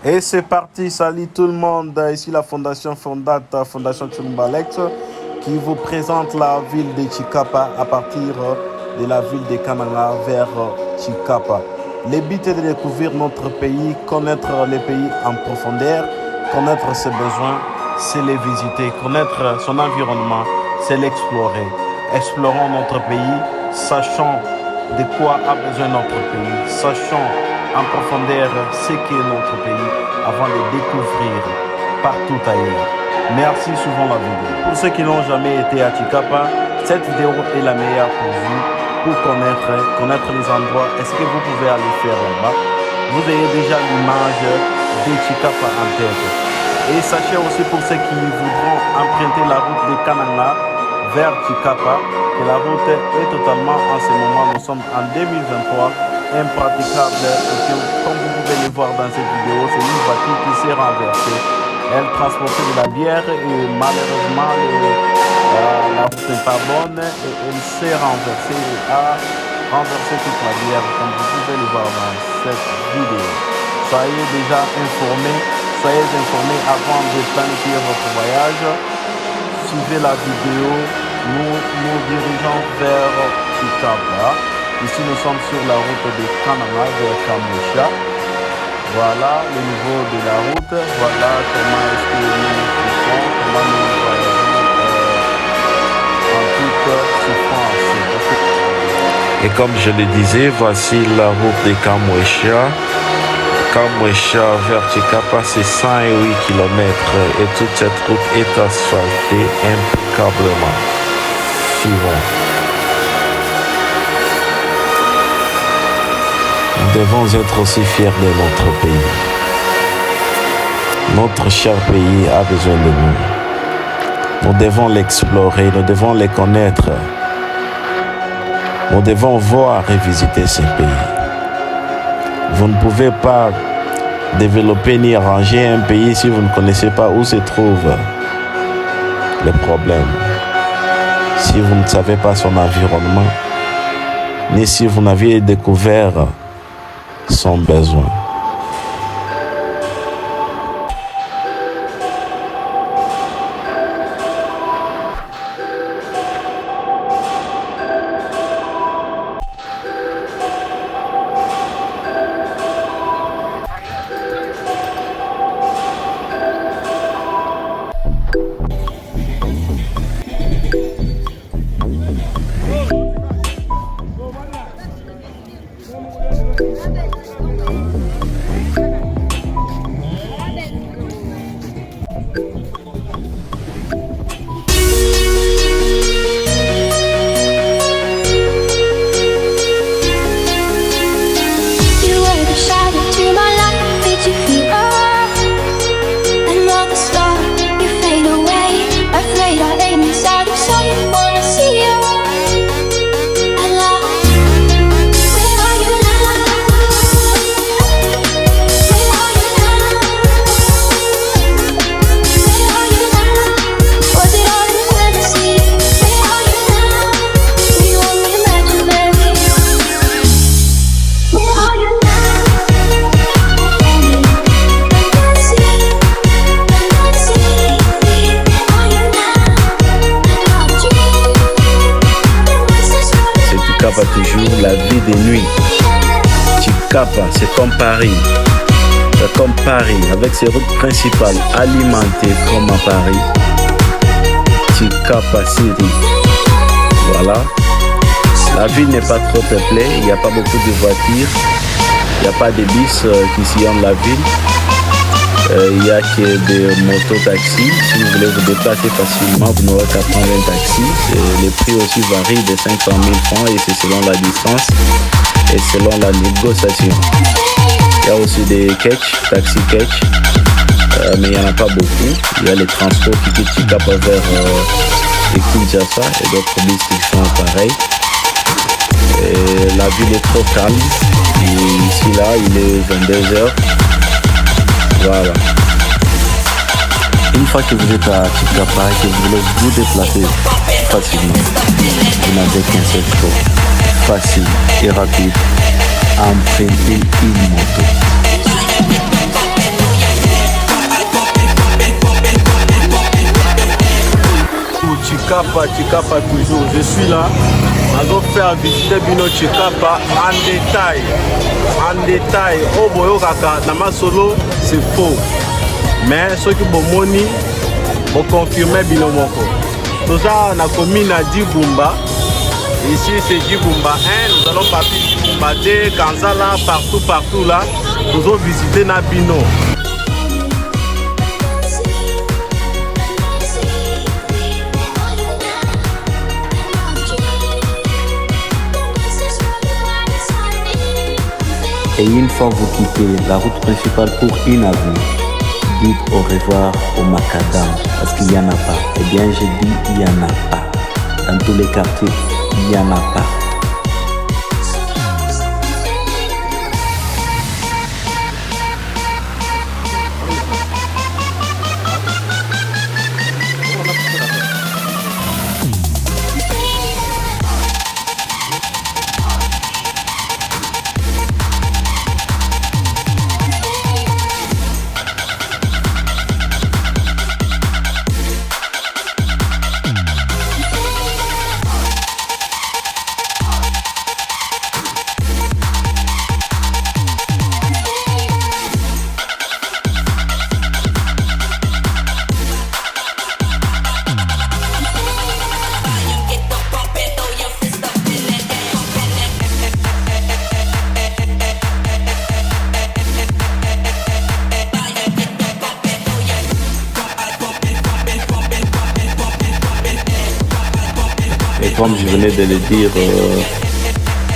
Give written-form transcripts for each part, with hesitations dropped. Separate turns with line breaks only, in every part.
Et c'est parti, salut tout le monde. Ici la Fondation Fondata, Fondation Tchoumbalex, qui vous présente la ville de Chikapa à partir de la ville de Kananga vers Chikapa. Le but est de découvrir notre pays, connaître les pays en profondeur, connaître ses besoins, c'est les visiter, connaître son environnement, c'est l'explorer. Explorons notre pays, sachons de quoi a besoin notre pays, sachons en profondeur ce qu'est notre pays avant de découvrir partout ailleurs. Merci souvent la vidéo. Pour ceux qui n'ont jamais été à Chikapa, cette vidéo est la meilleure pour vous, pour connaître les endroits. Est-ce que vous pouvez aller faire là-bas? Vous avez déjà l'image de Chikapa en tête. Et sachez aussi pour ceux qui voudront emprunter la route de Kananga vers Chikapa, que la route est totalement en ce moment, nous sommes en 2023, impraticable, et que, comme vous pouvez le voir dans cette vidéo, c'est une voiture qui s'est renversée. Elle transportait de la bière et malheureusement la route n'est pas bonne et elle s'est renversée et a renversé toute la bière, comme vous pouvez le voir dans cette vidéo. Soyez déjà informés, avant de planifier votre voyage. Suivez la vidéo, nous nous dirigeons vers Chikapa. Ici, nous sommes sur la route de Kananga vers Kamwesha. Voilà le niveau de la route. Voilà comment est-ce que nous faisons, comment nous voyageons en toute souffrance. Et comme je le disais, voici la route de Kamwesha. Kamwesha vers Chikapa, c'est 108 km et toute cette route est asphaltée impeccablement. Suivons. Nous devons être aussi fiers de notre pays. Notre cher pays a besoin de nous. Nous devons l'explorer, nous devons le connaître. Nous devons voir et visiter ce pays. Vous ne pouvez pas développer ni arranger un pays si vous ne connaissez pas où se trouve le problème. Si vous ne savez pas son environnement, ni si vous n'aviez découvert son besoin. Toujours la vie de nuit. Chikapa, c'est comme Paris. C'est comme Paris, avec ses routes principales alimentées comme à Paris. Chikapa City. Voilà. La ville n'est pas trop peuplée, il n'y a pas beaucoup de voitures. Il n'y a pas de bus qui sillonnent la ville. Il n'y a que des motos-taxis. Si vous voulez vous déplacer facilement, vous n'aurez qu'à prendre un taxi. Les prix aussi varient de 500 000 francs et c'est selon la distance et selon la négociation. Il y a aussi des taxi catch, mais il n'y en a pas beaucoup. Il y a les transports qui quittent Chikapa vers Kinshasa et d'autres bus qui font pareil. Et la ville est trop calme. Et ici, là, il est 22h. Voilà. Une fois que vous êtes à Chikapa et que vous voulez vous déplacer facilement, vous n'avez qu'un seul choix, facile et rapide, emprunter une moto. Chikapa, Chikapa toujours. Je suis là. Nous faire visiter Bino Chikapa en détail. En détail. Oh boyo kaka, nama solo, c'est faux. Mais ceux qui bon moni, bon confirmer Bino Moko. Tout ça, on a commis à Djibumba. Ici c'est Djibumba 1, nous allons partir Djibumba 2, Kanzala, partout là. Nous allons visiter Nabino.
Et une fois vous quittez la route principale pour une avenue, dites au revoir au macadam parce qu'il n'y en a pas. Eh bien, je dis il n'y en a pas. Dans tous les quartiers, il n'y en a pas. Et comme je venais de le dire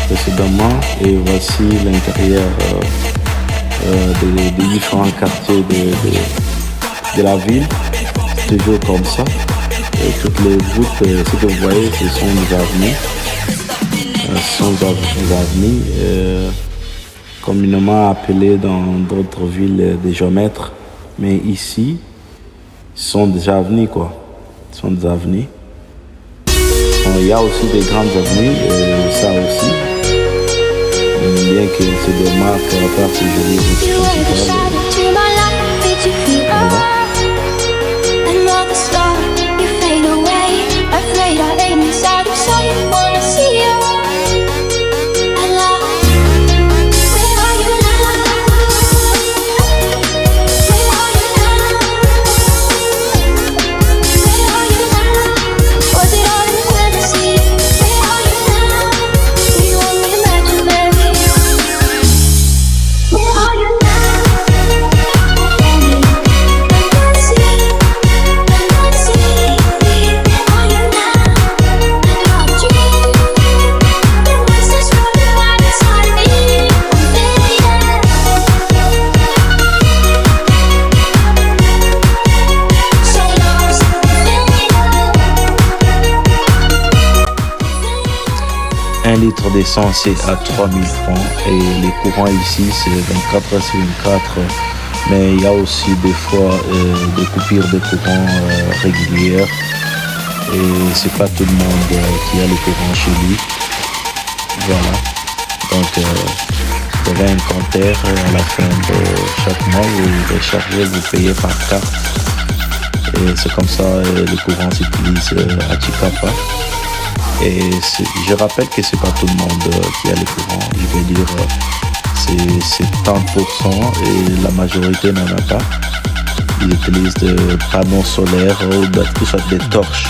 précédemment, et voici l'intérieur des différents quartiers de la ville, toujours comme ça. Et toutes les routes, ce que vous voyez, ce sont des avenues. Ce sont des avenues communément appelées dans d'autres villes des géomètres. Mais ici, ce sont des avenues, quoi. Ce sont des avenues. Il y a aussi des grandes avenues, ça aussi. Bien que c'est des marques à part ces jolies routes principales. Voilà. Un litre d'essence c'est à 3000 francs et les courants ici c'est 24 heures sur 24, mais il y a aussi des fois des coupures de courant régulières et c'est pas tout le monde qui a le courant chez lui. Voilà, donc vous avez un compteur à la fin de chaque mois, vous rechargez, vous payez par carte et c'est comme ça le courant s'utilise à Chikapa. Et je rappelle que c'est pas tout le monde qui a le courant, je vais dire c'est 70% et la majorité n'en a pas. Ils utilisent des panneaux solaires ou tout ça, des torches.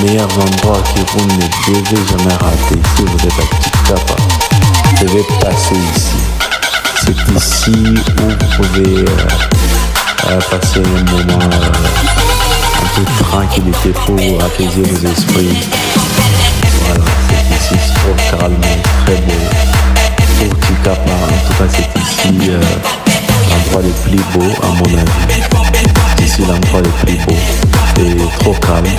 meilleurs endroits que vous ne devez jamais rater si vous êtes à Chikapa. Vous devez passer ici. C'est ici où vous pouvez passer un moment un peu de tranquillité pour apaiser vos esprits. Voilà, c'est ici, c'est trop calme, très beau. Pour Chikapa, en tout cas, c'est ici l'endroit le plus beau, à mon avis. C'est ici l'endroit le plus beau. C'est trop calme.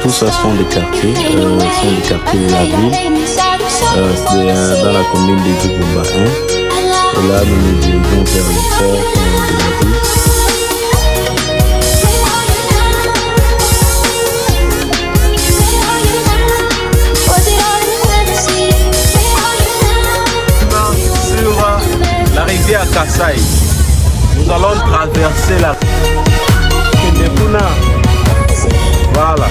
Tout ça sont des quartiers, de la ville, dans la commune de Djibouba 1. Et là, nous nous dirigeons vers le port de la ville.
Sur la rivière Kassai, nous allons traverser la Kendepuna. Voilà.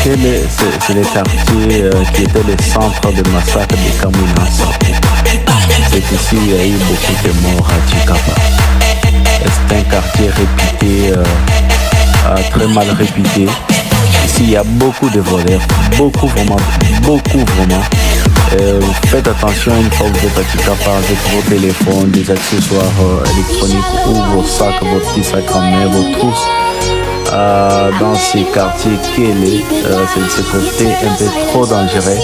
Kele, c'est les quartiers qui étaient les centres de massacre de Kamwina. C'est ici qu'il y a eu beaucoup de morts à Chikapa. C'est un quartier réputé, très mal réputé. Ici, il y a beaucoup de voleurs, beaucoup vraiment. Faites attention une fois que vous êtes à Chikapa avec vos téléphones, des accessoires électroniques ou vos sacs, vos petits sacs en main, vos trousses. Dans ces quartiers Kele, c'est ce côté un peu trop dangereux.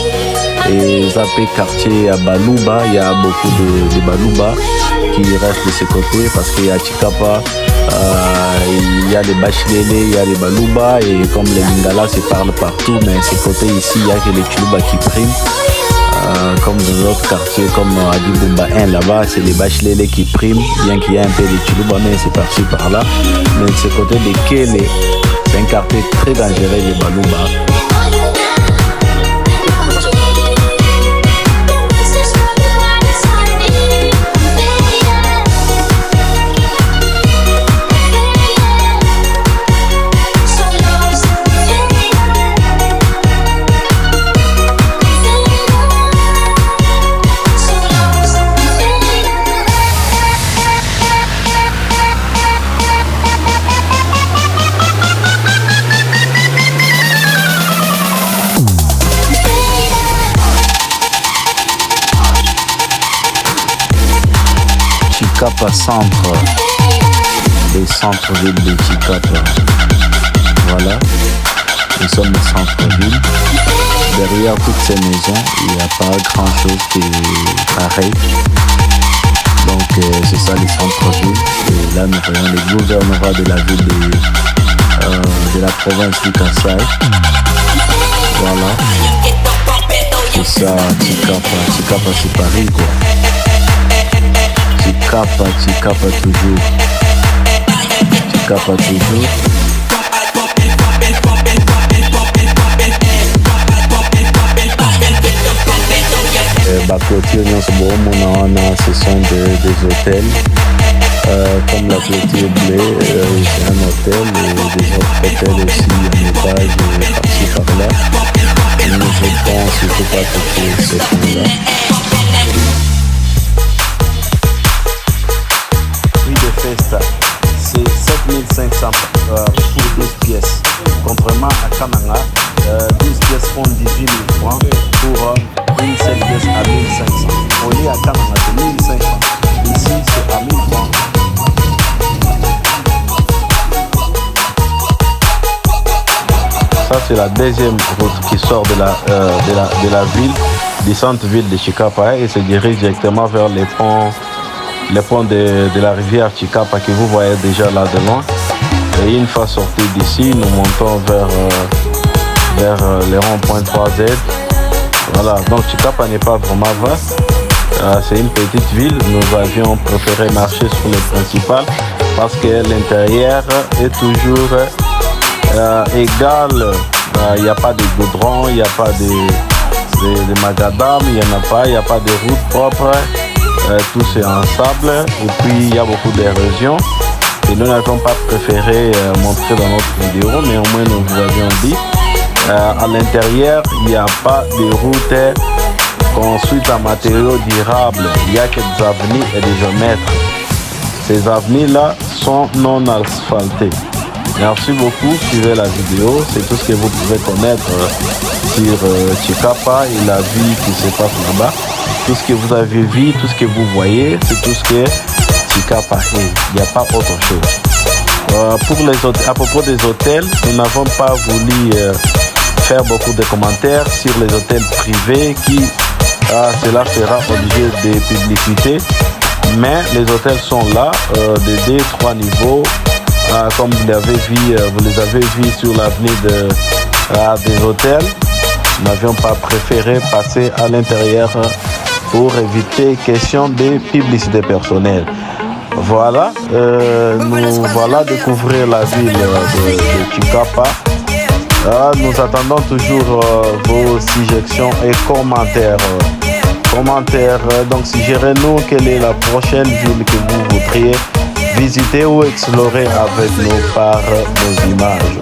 Et zappé quartier à Balouba, il y a beaucoup de Balouba qui restent de ce côté parce qu'il y a Chikapa, il y a les Bachelele, il y a les Balouba et comme les Lingala se parlent partout, mais ce côté ici, il y a que les Chuluba qui priment. Comme dans d'autres quartiers, comme à Djibouba 1 là-bas, c'est les Bachelele qui priment, bien qu'il y ait un peu de Chuluba, mais c'est par-ci par-là. Mais de ce côté de Kele, c'est un quartier très dangereux, les Balouba. Chikapa centre, les centres-villes de Chikapa. Voilà, nous sommes au centre-ville. Derrière toutes ces maisons, il n'y a pas grand-chose qui est pareil. Donc c'est ça les centres-villes. Et là nous voyons les gouvernements de la ville de la province du Kassai. Voilà. C'est ça, Chikapa c'est Paris quoi. Chikapa toujours. Chikapa toujours. clôture, ce sont des hôtels. Comme la clôture bleue, c'est un hôtel et des autres hôtels aussi, un étage par-ci par-là. Je pense qu'il ne faut pas toucher ces points-là.
Prix de Festa, c'est 7500 pour 12 pièces. Contrairement à Kananga, 12 pièces font 18 000 francs pour une seule pièce à 1500. Au lieu à Kananga, c'est 1500. Ici, c'est à 1000 francs.
Ça, c'est la deuxième route qui sort de la ville, du centre-ville de Chikapa et se dirige directement vers les ponts de la rivière Chikapa que vous voyez déjà là de loin. Et une fois sortis d'ici, nous montons vers les ronds-points 3Z. Voilà, donc Chikapa n'est pas vraiment vaste. C'est une petite ville. Nous avions préféré marcher sur les principales parce que l'intérieur est toujours égal. Il n'y a pas de goudron, il n'y a pas de macadam, il n'y en a pas, il n'y a pas de route propre. Tout c'est en sable et puis il y a beaucoup d'érosion. Et nous n'avons pas préféré montrer dans notre vidéo, mais au moins nous vous avions dit. À l'intérieur, il n'y a pas de route construite en matériaux durables. Il n'y a que des avenues et des géomètres. Ces avenues-là sont non asphaltées. Merci beaucoup, suivez la vidéo, c'est tout ce que vous pouvez connaître sur Chikapa et la vie qui se passe là-bas. Tout ce que vous avez vu, tout ce que vous voyez, c'est tout ce que Chikapa est. Il n'y a pas autre chose. Pour les hôtels, à propos des hôtels, nous n'avons pas voulu faire beaucoup de commentaires sur les hôtels privés qui, cela fera objet de publicité. Mais les hôtels sont là, de 2-3 niveaux. Comme vous les avez vus sur l'avenue des hôtels, nous n'avions pas préféré passer à l'intérieur pour éviter question de publicité personnelle. Voilà, nous voilà découvrir la ville de Chikapa. Nous attendons toujours vos suggestions et commentaires. Donc suggérez-nous quelle est la prochaine ville que vous voudriez visiter ou explorer avec nous par nos images.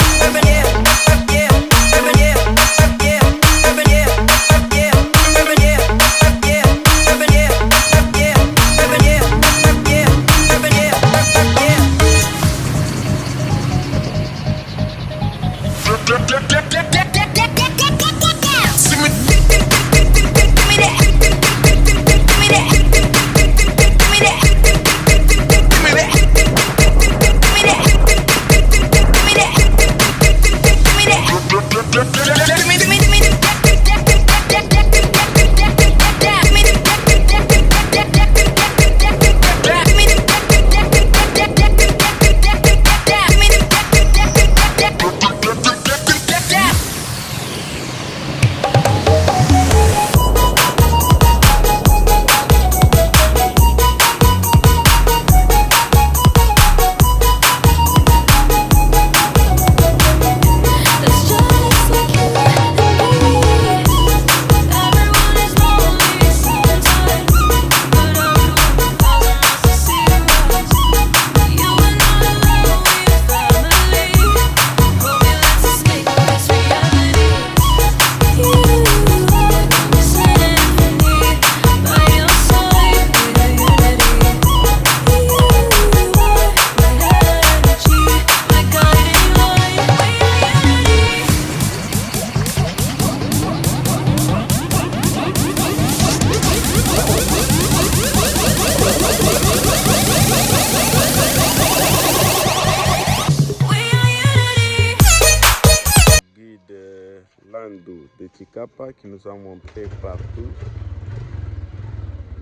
Landu de Chikapa qui nous a montré partout.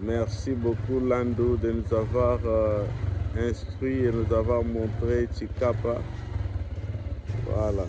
Merci beaucoup Landu de nous avoir instruit et nous avoir montré Chikapa. Voilà.